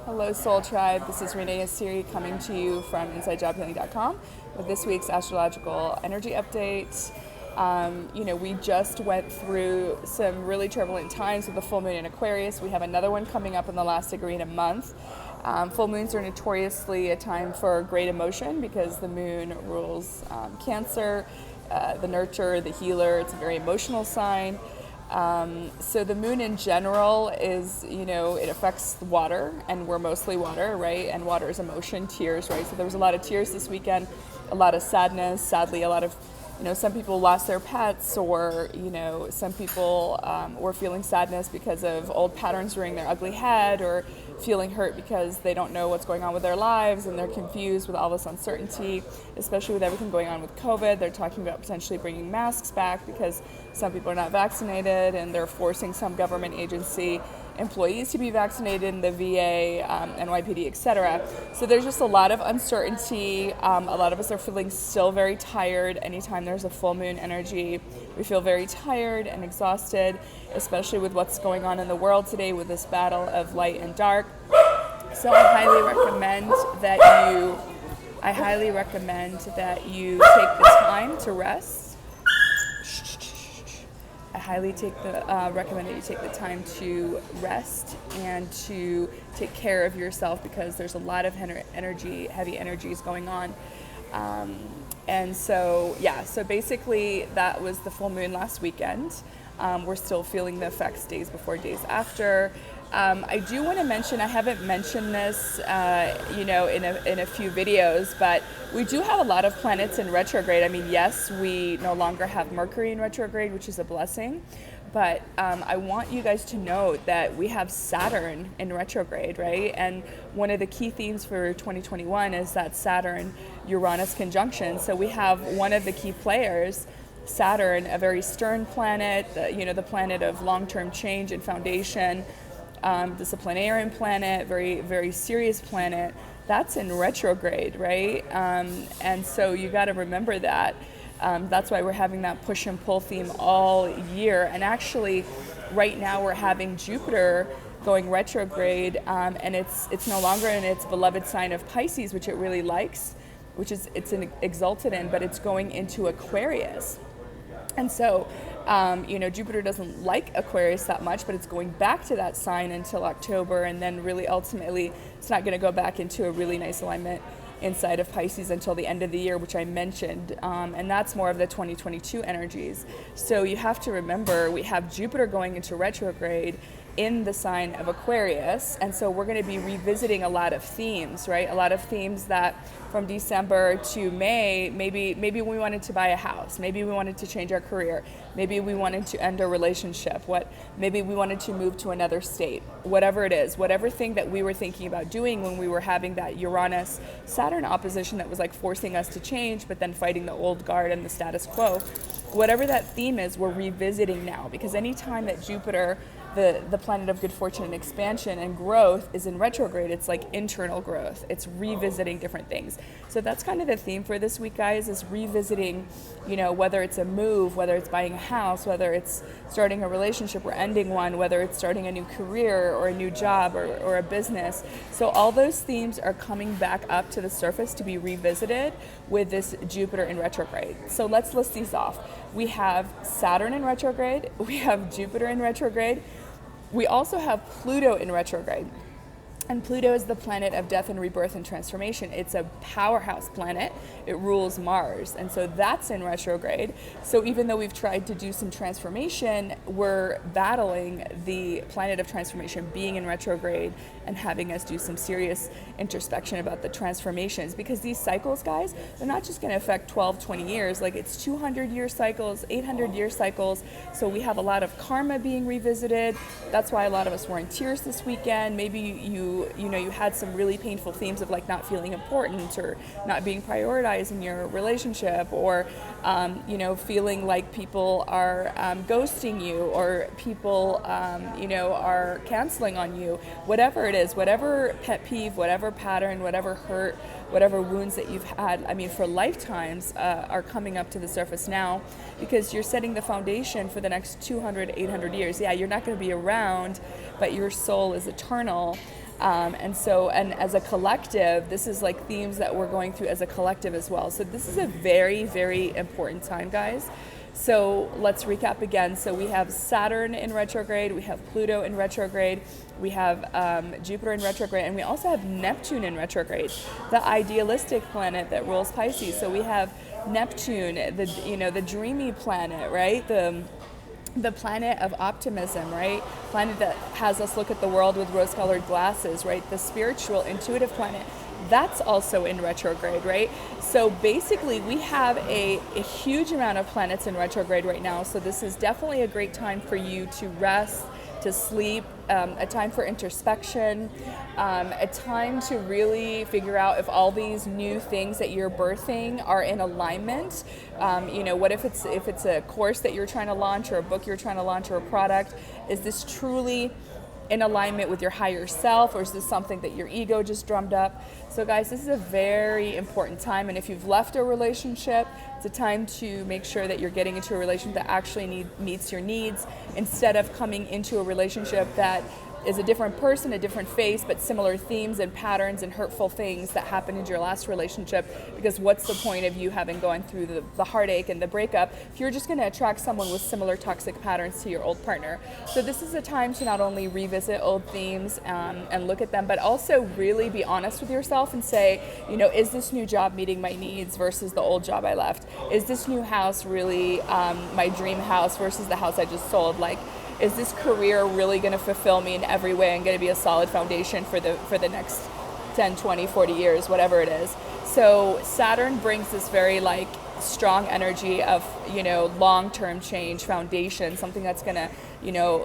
Hello Soul Tribe, this is Renee Asiri coming to you from InsideJobHealing.com with this week's astrological energy update. We just went through some really turbulent times with the full moon in Aquarius. We have another one coming up in the last degree in a month. Full moons are notoriously a time for great emotion because the moon rules Cancer, the nurturer, the healer. It's a very emotional sign. So the moon in general is, it affects water, and we're mostly water, right? And water is emotion, tears, right? So there was a lot of tears this weekend, a lot of sadness, sadly, a lot of, some people lost their pets, or, some people were feeling sadness because of old patterns rearing their ugly head, or feeling hurt because they don't know what's going on with their lives and they're confused with all this uncertainty, especially with everything going on with COVID. They're talking about potentially bringing masks back because some people are not vaccinated, and they're forcing some government agency employees to be vaccinated in the VA, NYPD, etc. So there's just a lot of uncertainty. A lot of us are feeling still very tired. Anytime there's a full moon energy, we feel very tired and exhausted, especially with what's going on in the world today with this battle of light and dark. So I highly recommend that you take the time to rest. I highly recommend that you take the time to rest and to take care of yourself, because there's a lot of heavy energies going on. So basically that was the full moon last weekend. We're still feeling the effects days before, days after. I do want to mention, I haven't mentioned this, in a few videos, but we do have a lot of planets in retrograde. I mean, yes, we no longer have Mercury in retrograde, which is a blessing, but I want you guys to know that we have Saturn in retrograde, right? And one of the key themes for 2021 is that Saturn-Uranus conjunction. So we have one of the key players, Saturn, a very stern planet, the planet of long-term change and foundation, disciplinarian planet, very, very serious planet, that's in retrograde, right? And so you got to remember that. That's why we're having that push and pull theme all year. And actually, right now we're having Jupiter going retrograde, and it's no longer in its beloved sign of Pisces, which it really likes, it's exalted in, but it's going into Aquarius. And so, Jupiter doesn't like Aquarius that much, but it's going back to that sign until October, and then really ultimately it's not going to go back into a really nice alignment inside of Pisces until the end of the year, which I mentioned, and that's more of the 2022 energies. So you have to remember, we have Jupiter going into retrograde in the sign of Aquarius, and so we're going to be revisiting a lot of themes, right? A lot of themes that from December to May, maybe we wanted to buy a house, maybe we wanted to change our career, maybe we wanted to end a relationship, maybe we wanted to move to another state, whatever it is, whatever thing that we were thinking about doing when we were having that Uranus-Saturn opposition that was like forcing us to change, but then fighting the old guard and the status quo, whatever that theme is, we're revisiting now, because anytime that Jupiter, the planet of good fortune and expansion and growth, is in retrograde, it's like internal growth. It's revisiting different things. So that's kind of the theme for this week, guys, is revisiting, whether it's a move, whether it's buying a house, whether it's starting a relationship or ending one, whether it's starting a new career or a new job or a business. So all those themes are coming back up to the surface to be revisited with this Jupiter in retrograde. So let's list these off. We have Saturn in retrograde. We have Jupiter in retrograde. We also have Pluto in retrograde. And Pluto is the planet of death and rebirth and transformation. It's a powerhouse planet. It rules Mars. And so that's in retrograde. So even though we've tried to do some transformation, we're battling the planet of transformation being in retrograde and having us do some serious introspection about the transformations. Because these cycles, guys, they're not just going to affect 12, 20 years. Like, it's 200-year cycles, 800-year cycles. So we have a lot of karma being revisited. That's why a lot of us were in tears this weekend. Maybe you had some really painful themes of like not feeling important or not being prioritized in your relationship, or feeling like people are ghosting you, or people are canceling on you. Whatever it is, whatever pet peeve, whatever pattern, whatever hurt, whatever wounds that you've had, for lifetimes, are coming up to the surface now, because you're setting the foundation for the next 200, 800 years. Yeah, you're not going to be around, but your soul is eternal. And as a collective, this is like themes that we're going through as a collective as well. So this is a very, very important time, guys. So let's recap again. So we have Saturn in retrograde, we have Pluto in retrograde, we have Jupiter in retrograde, and we also have Neptune in retrograde, the idealistic planet that rules Pisces. So we have Neptune, the dreamy planet, right? The planet of optimism, right? Planet that has us look at the world with rose-colored glasses, right? The spiritual, intuitive planet. That's also in retrograde, right? So basically we have a huge amount of planets in retrograde right now. So this is definitely a great time for you to rest, to sleep, a time for introspection, a time to really figure out if all these new things that you're birthing are in alignment. What if it's a course that you're trying to launch, or a book you're trying to launch, or a product? Is this truly in alignment with your higher self, or is this something that your ego just drummed up? So guys, this is a very important time, and if you've left a relationship, it's a time to make sure that you're getting into a relationship that actually meets your needs, instead of coming into a relationship that is a different person, a different face, but similar themes and patterns and hurtful things that happened in your last relationship. Because what's the point of you having gone through the heartache and the breakup if you're just going to attract someone with similar toxic patterns to your old partner? So this is a time to not only revisit old themes and look at them, but also really be honest with yourself and say, is this new job meeting my needs versus the old job I left? Is this new house really my dream house versus the house I just sold? Like, is this career really going to fulfill me in every way and going to be a solid foundation for the next 10, 20, 40 years, whatever it is? So Saturn brings this very strong energy of, long-term change, foundation, something that's going to,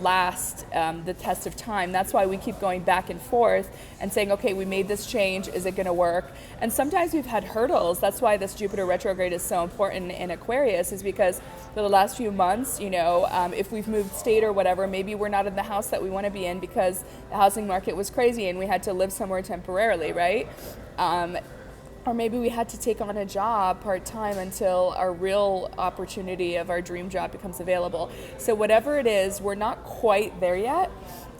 last the test of time. That's why we keep going back and forth and saying, okay, we made this change. Is it going to work? And sometimes we've had hurdles. That's why this Jupiter retrograde is so important in Aquarius, is because for the last few months, if we've moved state or whatever, maybe we're not in the house that we want to be in because the housing market was crazy and we had to live somewhere temporarily, right? Or maybe we had to take on a job part-time until our real opportunity of our dream job becomes available. So whatever it is, we're not quite there yet,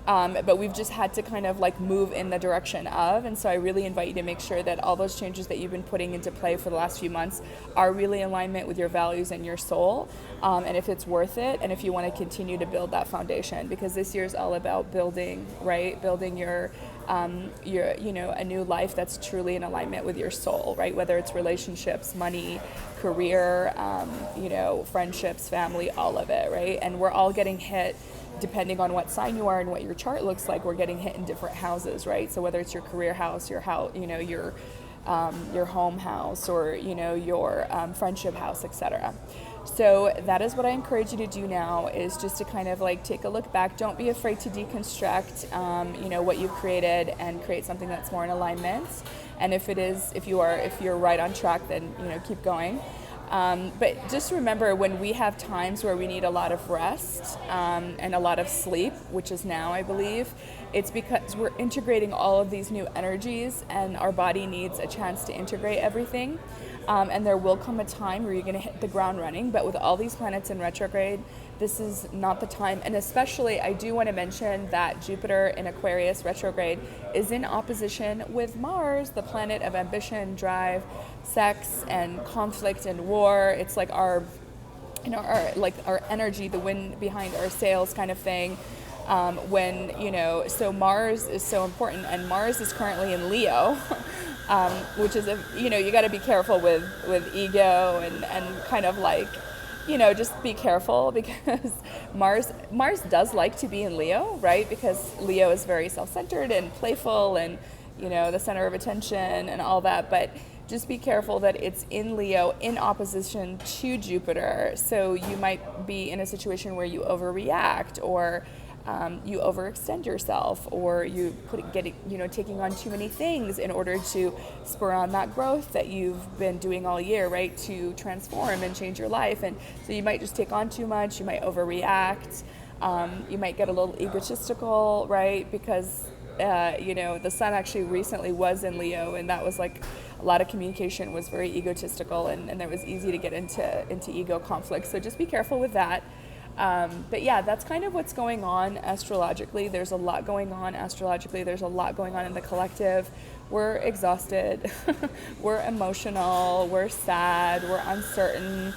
but we've just had to kind of move in the direction of. And so I really invite you to make sure that all those changes that you've been putting into play for the last few months are really in alignment with your values and your soul, and if it's worth it, and if you want to continue to build that foundation, because this year is all about building, right? Building your a new life that's truly in alignment with your soul, right? Whether it's relationships, money, career, friendships, family, all of it, right? And we're all getting hit, depending on what sign you are and what your chart looks like. We're getting hit in different houses, right? So whether it's your career house, your house, your home house, or your friendship house, etc. So that is what I encourage you to do now, is just to kind of take a look back. Don't be afraid to deconstruct, what you've created, and create something that's more in alignment. And if you're right on track, then, keep going. But just remember, when we have times where we need a lot of rest and a lot of sleep, which is now, I believe, it's because we're integrating all of these new energies, and our body needs a chance to integrate everything. And there will come a time where you're going to hit the ground running, but with all these planets in retrograde, this is not the time. And especially, I do want to mention that Jupiter in Aquarius retrograde is in opposition with Mars, the planet of ambition, drive, sex, and conflict and war. It's like our energy, the wind behind our sails kind of thing. So Mars is so important, and Mars is currently in Leo. Which is you got to be careful with ego and kind of just be careful, because Mars does like to be in Leo, right? Because Leo is very self-centered and playful and the center of attention and all that, but just be careful that it's in Leo in opposition to Jupiter. So you might be in a situation where you overreact, or you overextend yourself, or you taking on too many things in order to spur on that growth that you've been doing all year, right? To transform and change your life. And so you might just take on too much, you might overreact, you might get a little egotistical, right? Because the sun actually recently was in Leo, and that was a lot of communication was very egotistical, and it was easy to get into ego conflict. So just be careful with that. But yeah, that's kind of what's going on astrologically. There's a lot going on astrologically. There's a lot going on in the collective. We're exhausted. We're emotional. We're sad. We're uncertain.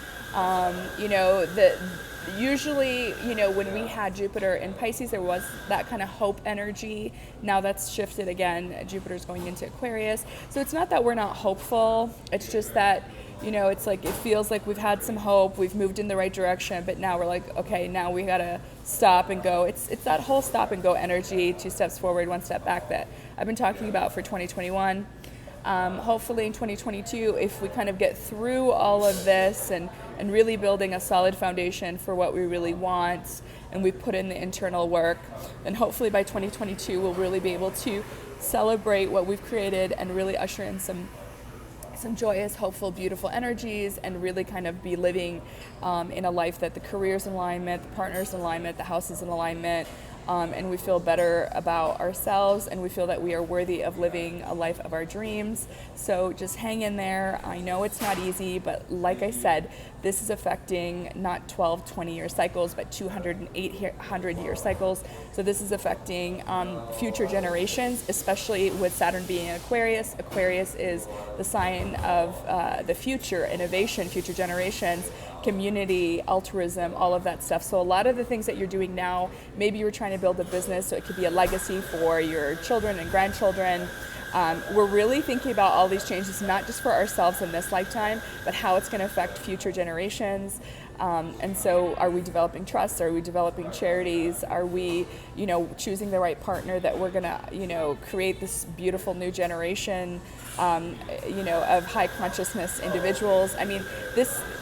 Usually, when we had Jupiter in Pisces, there was that kind of hope energy. Now that's shifted again. Jupiter's going into Aquarius. So it's not that we're not hopeful. It's just that, it's like it feels like we've had some hope. We've moved in the right direction. But now we're like, okay, now we got to stop and go. It's that whole stop and go energy, 2 steps forward, 1 step back that I've been talking about for 2021. Hopefully in 2022, if we kind of get through all of this and really building a solid foundation for what we really want, and we put in the internal work, then hopefully by 2022 we'll really be able to celebrate what we've created and really usher in some joyous, hopeful, beautiful energies, and really kind of be living in a life that the career's in alignment, the partner's in alignment, the house is in alignment, and we feel better about ourselves, and we feel that we are worthy of living a life of our dreams. So just hang in there. I know it's not easy, but like I said, this is affecting not 12, 20-year cycles, but 200 and 800-year cycles. So this is affecting future generations, especially with Saturn being in Aquarius. Aquarius is the sign of the future, innovation, future generations, community, altruism, all of that stuff. So a lot of the things that you're doing now, maybe you're trying to build a business so it could be a legacy for your children and grandchildren. We're really thinking about all these changes, not just for ourselves in this lifetime, but how it's going to affect future generations. And so are we developing trust? Are we developing charities? Are we, choosing the right partner that we're going to, create this beautiful new generation, of high consciousness individuals? I mean,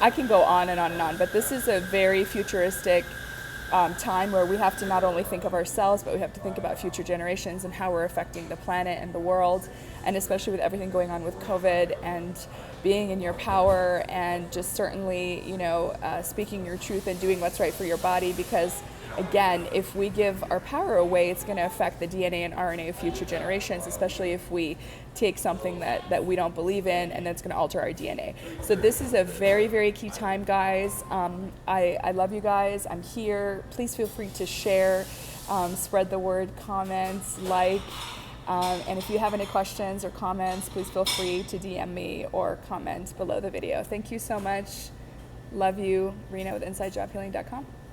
I can go on and on and on, but this is a very futuristic time where we have to not only think of ourselves, but we have to think about future generations and how we're affecting the planet and the world, and especially with everything going on with COVID and being in your power, and just certainly, speaking your truth and doing what's right for your body, because again, if we give our power away, it's going to affect the DNA and RNA of future generations, especially if we take something that we don't believe in, and that's going to alter our DNA. So this is a very, very key time, guys. I love you guys. I'm here. Please feel free to share, spread the word, comments, like. And if you have any questions or comments, please feel free to DM me or comment below the video. Thank you so much. Love you. Rena with InsideJobHealing.com.